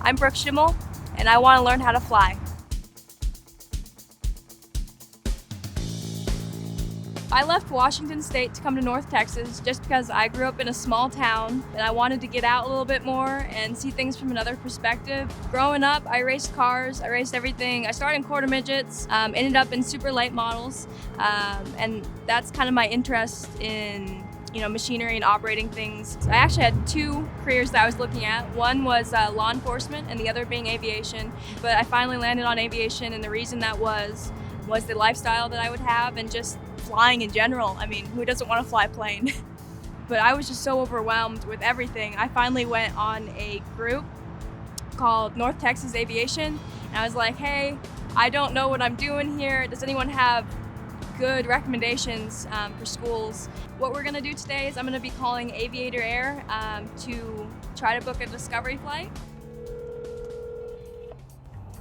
I'm Brooke, and I want to learn how to fly. I left Washington State to come to North Texas just because I grew up in a small town and I wanted to get out a little bit more and see things from another perspective. Growing up, I raced cars, I raced everything. I started in quarter midgets, ended up in super late models, and that's kind of my interest in machinery and operating things. I actually had two careers that I was looking at. One was law enforcement and the other being aviation, but I finally landed on aviation, and the reason that was the lifestyle that I would have and just flying in general. I mean, who doesn't want to fly a plane? But I was just so overwhelmed with everything. I finally went on a group called North Texas Aviation, and I was like, hey, I don't know what I'm doing here. Does anyone have good recommendations for schools? What we're gonna do today is I'm gonna be calling AviatorAir to try to book a discovery flight.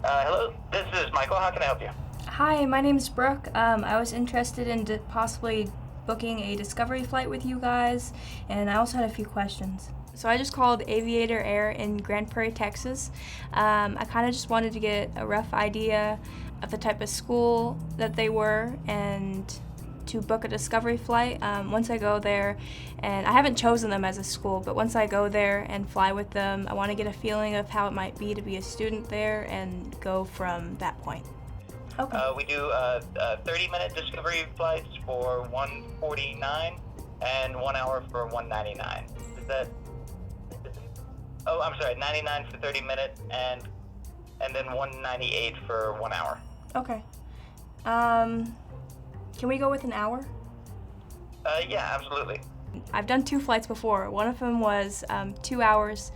Hello, this is Michael. How can I help you? Hi, my name's Brooke. I was interested in possibly booking a discovery flight with you guys, and I also had a few questions. So I just called AviatorAir in Grand Prairie, Texas. I kind of just wanted to get a rough idea of the type of school that they were and to book a discovery flight. Once I go there, and I haven't chosen them as a school, but once I go there and fly with them, I want to get a feeling of how it might be to be a student there and go from that point. Okay. We do 30-minute discovery flights for $149 and 1 hour for $199. Oh, I'm sorry, 99 for 30 minutes and then $198 for 1 hour. Okay. Can we go with an hour? Yeah, absolutely. I've done 2 flights before. One of them was 2 hours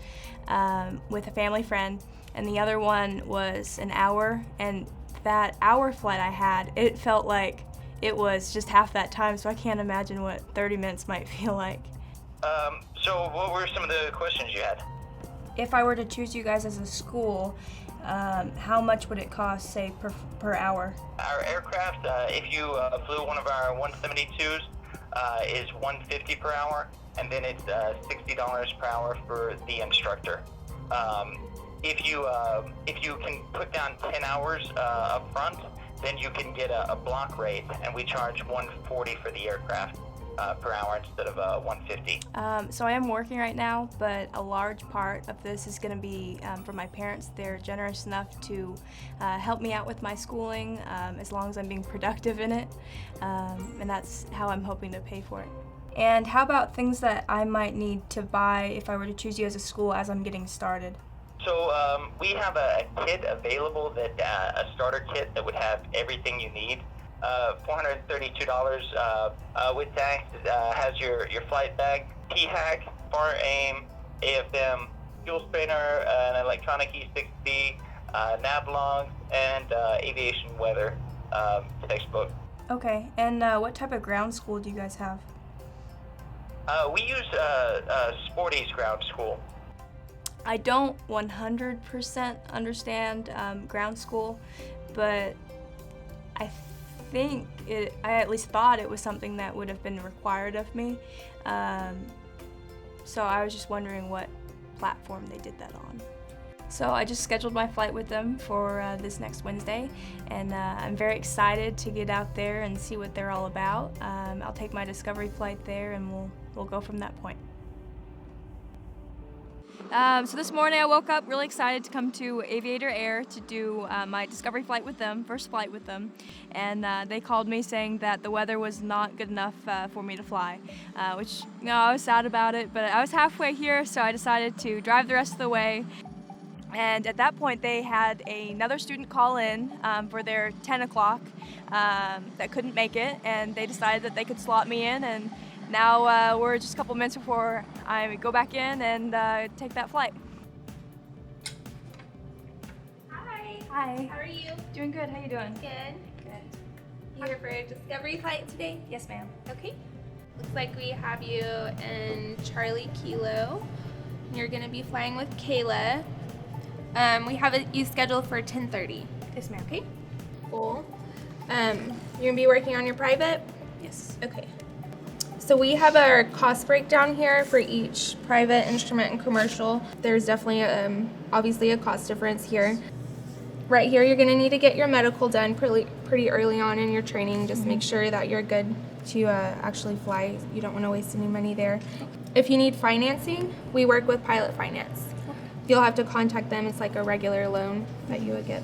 with a family friend, and the other one was an hour. And that hour flight I had, it felt like it was just half that time, so I can't imagine what 30 minutes might feel like. So what were some of the questions you had? If I were to choose you guys as a school, how much would it cost, say, per hour? Our aircraft, if you flew one of our 172s, is $150 per hour, and then it's $60 per hour for the instructor. If you can put down 10 hours up front, then you can get a block rate, and we charge $140 for the aircraft per hour instead of $150. So I am working right now, but a large part of this is going to be from my parents. They're generous enough to help me out with my schooling as long as I'm being productive in it, and that's how I'm hoping to pay for it. And how about things that I might need to buy if I were to choose you as a school as I'm getting started? So we have a kit available, that a starter kit that would have everything you need. $432 with tax. Has your flight bag, T-hack, bar aim, AFM, fuel spinner, an electronic E60, nav logs, and aviation weather textbook. Okay, and what type of ground school do you guys have? We use Sporty's ground school. I don't 100% understand ground school, but I at least thought it was something that would have been required of me. So I was just wondering what platform they did that on. So I just scheduled my flight with them for this next Wednesday, and I'm very excited to get out there and see what they're all about. I'll take my discovery flight there, and we'll go from that point. So this morning I woke up really excited to come to AviatorAir to do my discovery flight with them, first flight with them, and they called me saying that the weather was not good enough for me to fly, which I was sad about it, but I was halfway here, so I decided to drive the rest of the way. And at that point they had another student call in for their 10 o'clock that couldn't make it, and they decided that they could slot me in, and now we're just a couple minutes before I go back in and take that flight. Hi. Hi. How are you? Doing good. How you doing? Good. Good. You here for a discovery flight today? Yes, ma'am. Okay. Looks like we have you in Charlie Kilo. You're going to be flying with Kayla. We have you scheduled for 10:30. Yes, ma'am. Okay. Cool. You're going to be working on your private? Yes. Okay. So we have our cost breakdown here for each private, instrument, and commercial. There's definitely obviously a cost difference here. Right here, you're gonna need to get your medical done pretty early on in your training. Just make sure that you're good to actually fly. You don't wanna waste any money there. If you need financing, we work with Pilot Finance. You'll have to contact them. It's like a regular loan that you would get.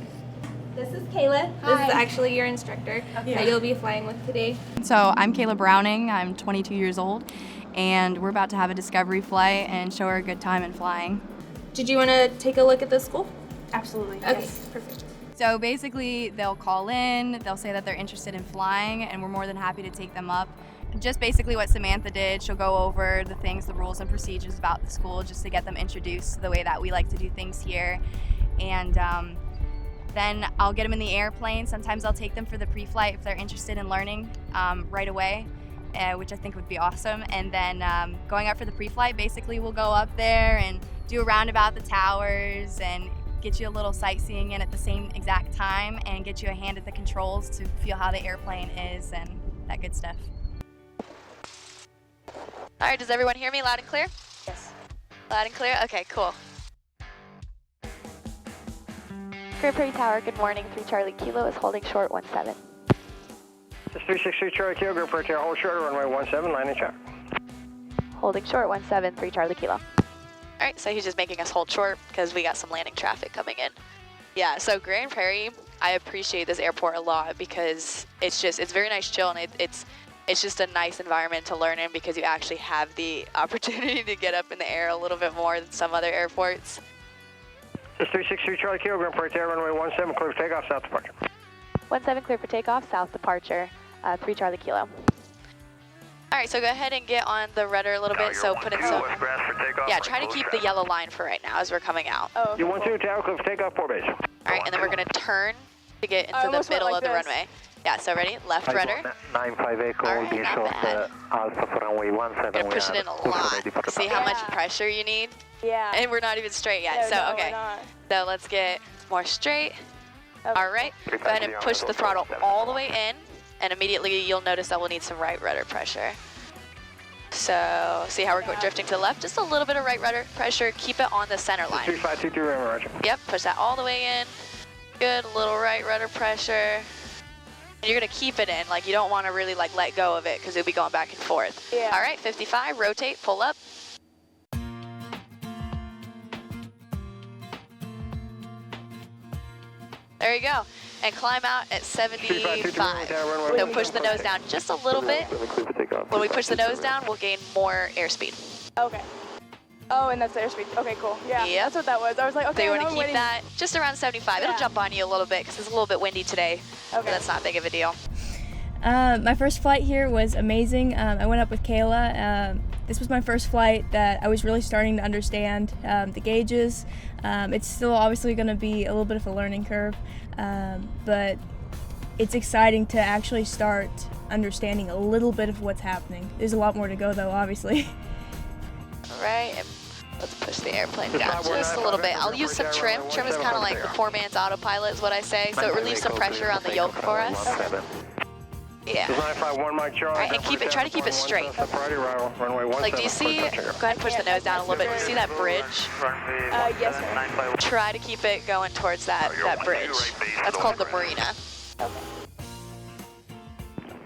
This is Kayla. This is actually your instructor that you'll be flying with today. So I'm Kayla Browning. I'm 22 years old, and we're about to have a discovery flight and show her a good time in flying. Did you wanna take a look at the school? Absolutely. Okay, Yes. perfect. So basically, they'll call in, they'll say that they're interested in flying, and we're more than happy to take them up. Just basically what Samantha did, she'll go over the things, the rules and procedures about the school, just to get them introduced to the way that we like to do things here. And then I'll get them in the airplane. Sometimes I'll take them for the pre-flight if they're interested in learning right away, which I think would be awesome. And then going up for the pre-flight, basically we'll go up there and do a roundabout the towers and get you a little sightseeing in at the same exact time and get you a hand at the controls to feel how the airplane is and that good stuff. All right, does everyone hear me loud and clear? Yes. Loud and clear? Okay, cool. Grand Prairie Tower, good morning. 3 Charlie Kilo is holding short 17. This is 363 Charlie Kilo, Grand Prairie Tower, hold short, runway 17, line and check. Holding short 17, 3 Charlie Kilo. All right, so he's just making us hold short because we got some landing traffic coming in. Yeah, so Grand Prairie, I appreciate this airport a lot because it's very nice chill, and it's just a nice environment to learn in because you actually have the opportunity to get up in the air a little bit more than some other airports. This is 363 Charlie Kilo, Grand Prairie Tower, runway 17, clear for takeoff, south departure. 17 clear for takeoff, south departure, 3 Charlie Kilo. All right, so go ahead and get on the rudder a little bit. So put in some. Yeah, try to keep the yellow line for right now as we're coming out. Oh, okay. You 12 Tower, clear for takeoff, 4 base. All right, and then we're gonna turn to get into the middle of the runway. Yeah, so ready? Left rudder. 95 Echo, All right, not bad. Alpha for runway 17. Gonna push it in a lot. See how much pressure you need? Yeah. And we're not even straight yet, so okay. So let's get more straight. Okay. All right, go ahead and push the throttle all the way in, and immediately you'll notice that we'll need some right rudder pressure. So see how we're drifting to the left? Just a little bit of right rudder pressure. Keep it on the center line. 3523, roger. Yep, push that all the way in. Good, little right rudder pressure. And you're gonna keep it in, like you don't wanna really like let go of it because it'll be going back and forth. Yeah. All right, 55, rotate, pull up. There you go. And climb out at 75. So push the nose down just a little bit. When we push the nose down, we'll gain more airspeed. Okay. Oh, and that's the airspeed. Okay, cool. Yeah, Yep. that's what that was. I was like, okay, So you want to I'm keep waiting. that just around 75. It'll Yeah. jump on you a little bit because it's a little bit windy today. But Okay. that's not big of a deal. My first flight here was amazing. I went up with Kayla. This was my first flight that I was really starting to understand the gauges. It's still obviously going to be a little bit of a learning curve, but it's exciting to actually start understanding a little bit of what's happening. There's a lot more to go though, obviously. All right, and let's push the airplane down just a little bit. I'll use some trim. Trim is kind of like the poor man's autopilot is what I say, so it relieves some pressure on the yoke for us. Yeah. All right, and keep it. Try to keep it straight. Like, do you see? Go ahead and push the nose down a little bit. Do you see that bridge? Yes, sir. Try to keep it going towards that bridge. That's called the marina.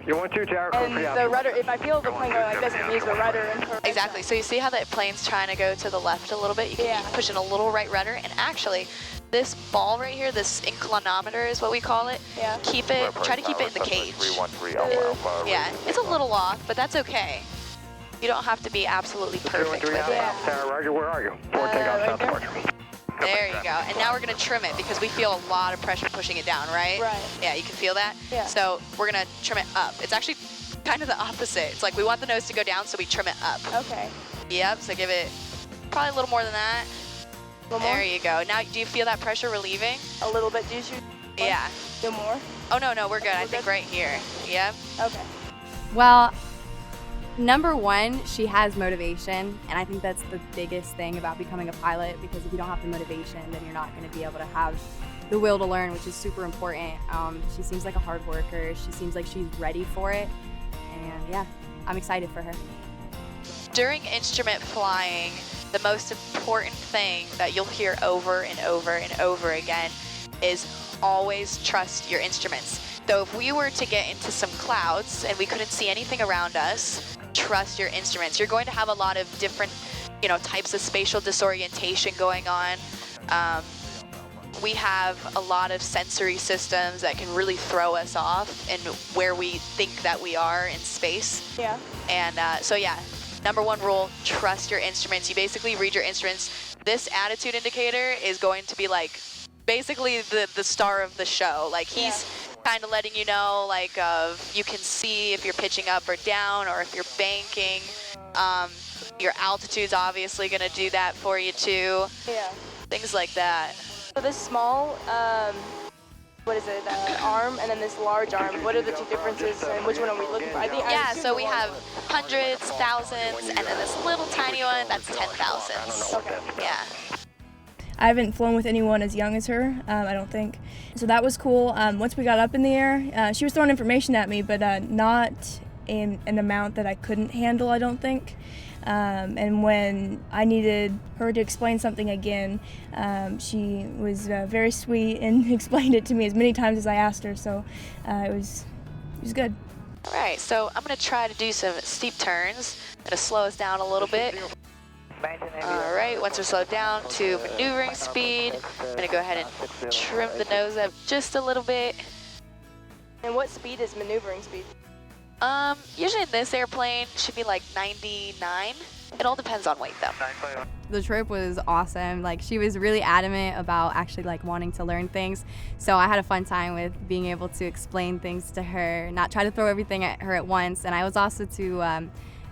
You 12 Tower, And the rudder, if I feel the plane going like this, it means the rudder and her. Exactly. So you see how that plane's trying to go to the left a little bit? You can push in a little right rudder, and actually, this ball right here, this inclinometer is what we call it. Yeah. Keep it. Try to keep it in the cage. Yeah, it's a little off, but that's okay. You don't have to be absolutely perfect with it. Tower, roger, where are you? Forward takeoff, right south there. departure. There you go. And now we're gonna trim it because we feel a lot of pressure pushing it down, right? Right. Yeah, you can feel that? Yeah. So we're gonna trim it up. It's actually kind of the opposite. It's like we want the nose to go down, so we trim it up. Okay. Yep, so give it probably a little more than that. A little more? There you go. Now, do you feel that pressure relieving? A little bit. Do you shoot? Yeah. Do more? Oh, no, we're good. I We're think good? right here. Yep. Okay. Well, number one, she has motivation, and I think that's the biggest thing about becoming a pilot, because if you don't have the motivation, then you're not going to be able to have the will to learn, which is super important. She seems like a hard worker. She seems like she's ready for it, and yeah, I'm excited for her. During instrument flying, the most important thing that you'll hear over and over and over again is always trust your instruments. So if we were to get into some clouds and we couldn't see anything around us, trust your instruments. You're going to have a lot of different, types of spatial disorientation going on. We have a lot of sensory systems that can really throw us off in where we think that we are in space. Yeah. And so yeah, number one rule, trust your instruments. You basically read your instruments. This attitude indicator is going to be like basically the star of the show. Like he's kind of letting you know, like you can see if you're pitching up or down or if you're banking. Your altitude's obviously going to do that for you too. Yeah. Things like that. So this small, arm and then this large arm, what are the two differences and which one are we looking for? Yeah, so we have hundreds, thousands, and then this little tiny one, that's 10,000s. Okay. Yeah. I haven't flown with anyone as young as her, I don't think. So that was cool. Once we got up in the air, she was throwing information at me, but not in an amount that I couldn't handle, I don't think. And when I needed her to explain something again, she was very sweet and explained it to me as many times as I asked her, so it was good. All right, so I'm going to try to do some steep turns. I'm going to slow us down a little bit. All right, once we're slowed down to maneuvering speed, I'm going to go ahead and trim the nose up just a little bit. And what speed is maneuvering speed? Usually in this airplane should be like 99. It all depends on weight though. The trip was awesome. Like, she was really adamant about actually like wanting to learn things. So I had a fun time with being able to explain things to her, not try to throw everything at her at once. And I was also to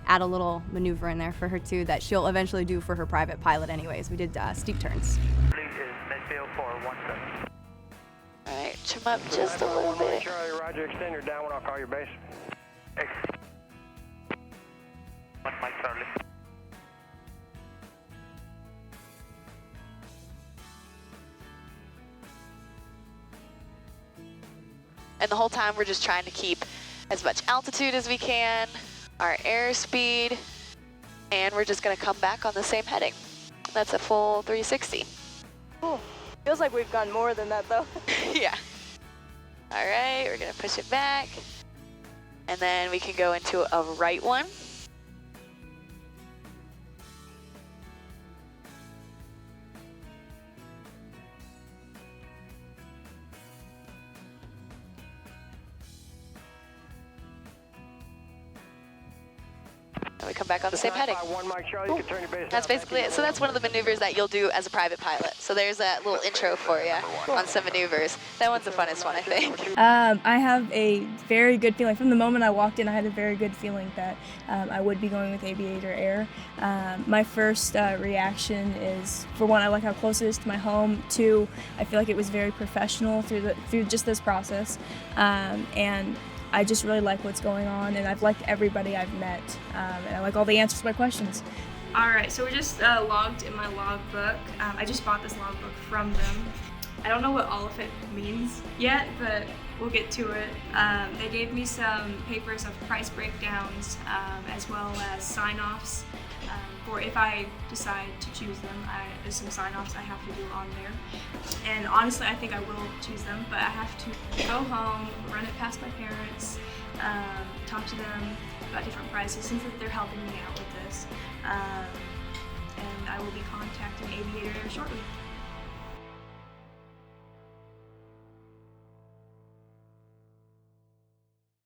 add a little maneuver in there for her too that she'll eventually do for her private pilot anyways. We did steep turns. All right, trim up just a little bit. Charlie, Roger, extend your downwind, I'll call your base. Mike Charlie. And the whole time we're just trying to keep as much altitude as we can, our airspeed, and we're just gonna come back on the same heading. That's a full 360. Cool. Feels like we've gone more than that though. Yeah. All right, we're gonna push it back. And then we can go into a right one. And we come back on the same heading. Cool. That's basically it. So that's one of the maneuvers that you'll do as a private pilot. So there's that little intro for you on some maneuvers. That one's the funnest one, I think. I have a very good feeling. From the moment I walked in, I had a very good feeling that I would be going with AviatorAir. My first reaction is, for one, I like how close it is to my home. Two, I feel like it was very professional through just this process. And I just really like what's going on, and I've liked everybody I've met, and I like all the answers to my questions. Alright, so we just logged in my logbook. I just bought this logbook from them. I don't know what all of it means yet, but we'll get to it. They gave me some papers of price breakdowns, as well as sign-offs. For if I decide to choose them, there's some sign-offs I have to do on there. And honestly, I think I will choose them, but I have to go home, run it past my parents, talk to them about different prices since they're helping me out with this. And I will be contacting AviatorAir shortly.